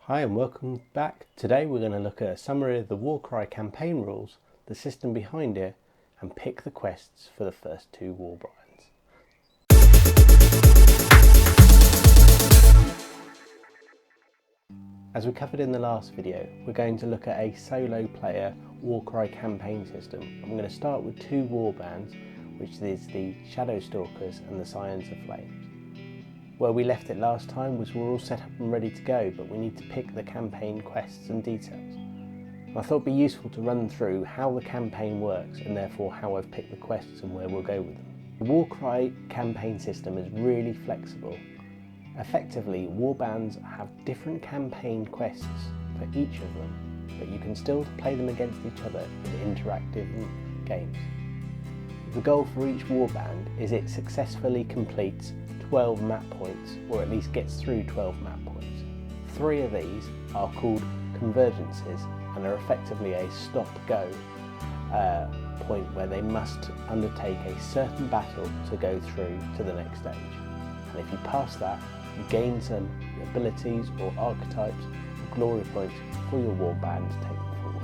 Hi and welcome back. Today we're going to look at a summary of the Warcry Campaign rules, the system behind it, and pick the quests for the first two Warbrands. As we covered in the last video, we're going to look at a solo player Warcry Campaign system. I'm going to start with two Warbrands, which is the Shadowstalkers and the Scions of Flames. Where we left it last time was we're all set up and ready to go, but we need to pick the campaign quests and details. I thought it'd be useful to run through how the campaign works and therefore how I've picked the quests and where we'll go with them. The Warcry campaign system is really flexible. Effectively, warbands have different campaign quests for each of them, but you can still play them against each other in interactive games. The goal for each warband is it successfully completes 12 map points, or at least gets through 12 map points. 3 of these are called convergences and are effectively a stop-go point where they must undertake a certain battle to go through to the next stage. And if you pass that, you gain some abilities or archetypes or glory points for your warband to take them forward.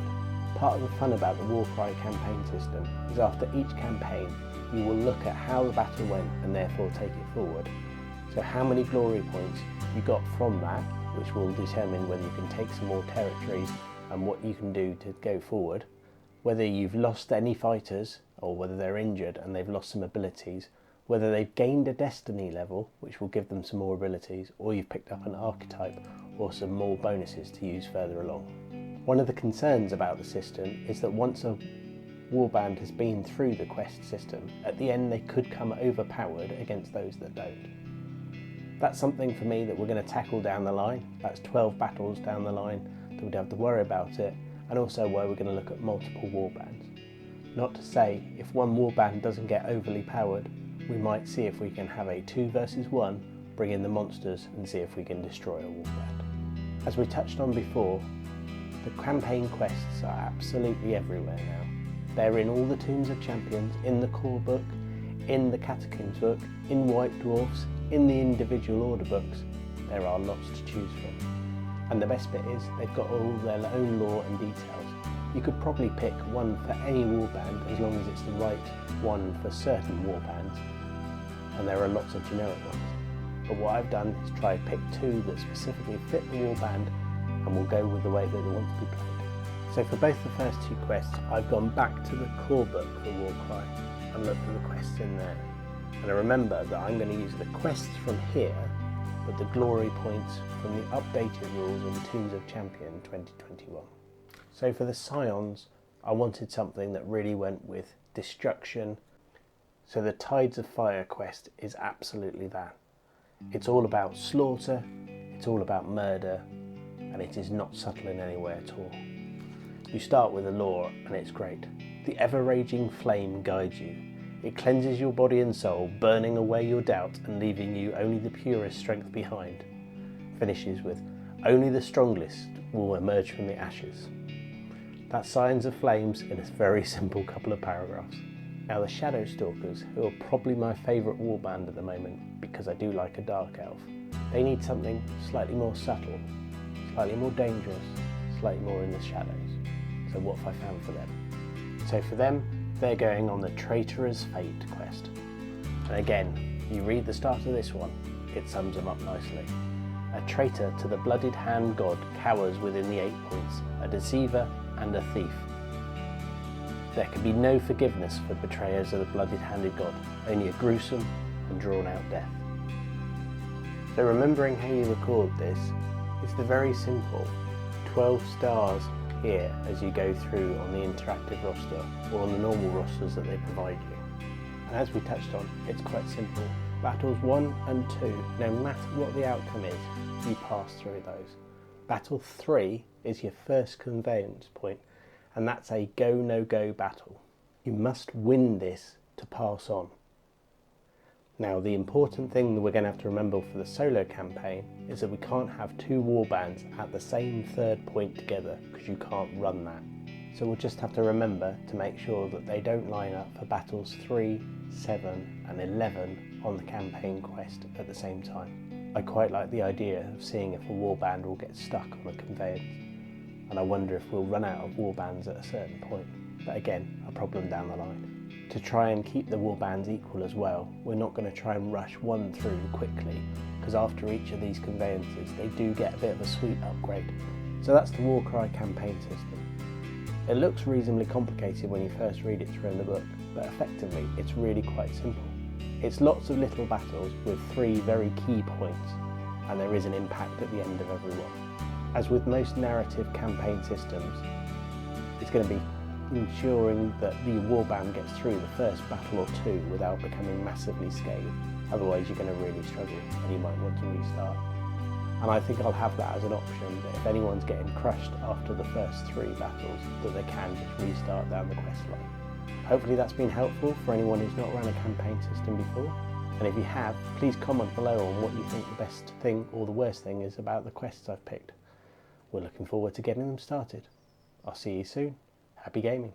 Part of the fun about the Warcry campaign system is after each campaign you will look at how the battle went and therefore take it forward. So how many glory points you got from that, which will determine whether you can take some more territories and what you can do to go forward, whether you've lost any fighters or whether they're injured and they've lost some abilities, whether they've gained a destiny level, which will give them some more abilities, or you've picked up an archetype or some more bonuses to use further along. One of the concerns about the system is that once a warband has been through the quest system, at the end they could come overpowered against those that don't. That's something for me that we're going to tackle down the line. That's 12 battles down the line that we'd have to worry about it, and also where we're going to look at multiple warbands. Not to say if one warband doesn't get overly powered, we might see if we can have a 2 versus 1, bring in the monsters and see if we can destroy a warband. As we touched on before, the campaign quests are absolutely everywhere now. They're in all the Tomes of Champions, in the Core Book, in the Catacombs book, in White Dwarfs, in the individual order books. There are lots to choose from. And the best bit is they've got all their own lore and details. You could probably pick one for any warband as long as it's the right one for certain warbands, and there are lots of generic ones. But what I've done is try to pick 2 that specifically fit the warband and will go with the way that they want to be played. So for both the first 2 quests, I've gone back to the Core Book for Warcry and looked at the quests in there. And I remember that I'm going to use the quests from here, but the glory points from the updated rules in Tomes of Champion 2021. So for the Scions, I wanted something that really went with destruction. So the Tides of Fire quest is absolutely that. It's all about slaughter, it's all about murder, and it is not subtle in any way at all. You start with the lore and it's great. The ever-raging flame guides you. It cleanses your body and soul, burning away your doubt and leaving you only the purest strength behind. Finishes with, only the strongest will emerge from the ashes. That's Scions of Flames in a very simple couple of paragraphs. Now the Shadowstalkers, who are probably my favourite warband at the moment because I do like a dark elf, they need something slightly more subtle, slightly more dangerous, slightly more in the shadows. So what have I found for them? So for them, they're going on the Traitor's Fate quest. And again, you read the start of this one, it sums them up nicely. A traitor to the blooded hand god cowers within the 8 points, a deceiver and a thief. There can be no forgiveness for betrayers of the blooded-handed god, only a gruesome and drawn-out death. So remembering how you record this, it's the very simple 12 stars here as you go through on the interactive roster or on the normal rosters that they provide you. And as we touched on, it's quite simple. Battles 1 and 2, no matter what the outcome is, you pass through those. Battle 3 is your first conveyance point, and that's a go no go battle. You must win this to pass on. Now the important thing that we're going to have to remember for the solo campaign is that we can't have 2 warbands at the same 3rd point together because you can't run that. So we'll just have to remember to make sure that they don't line up for battles 3, 7 and 11 on the campaign quest at the same time. I quite like the idea of seeing if a warband will get stuck on a conveyance, and I wonder if we'll run out of warbands at a certain point, but again, a problem down the line. To try and keep the warbands equal as well, we're not going to try and rush one through quickly, because after each of these conveyances they do get a bit of a sweet upgrade. So that's the Warcry Campaign system. It looks reasonably complicated when you first read it through in the book, but effectively it's really quite simple. It's lots of little battles with 3 very key points, and there is an impact at the end of every one. As with most narrative campaign systems, it's going to be ensuring that the warband gets through the first battle or 2 without becoming massively scathed. Otherwise you're going to really struggle and you might want to restart. And I think I'll have that as an option, that if anyone's getting crushed after the first 3 battles, that they can just restart down the quest line. Hopefully that's been helpful for anyone who's not run a campaign system before. And if you have, please comment below on what you think the best thing or the worst thing is about the quests I've picked. We're looking forward to getting them started. I'll see you soon. Happy gaming.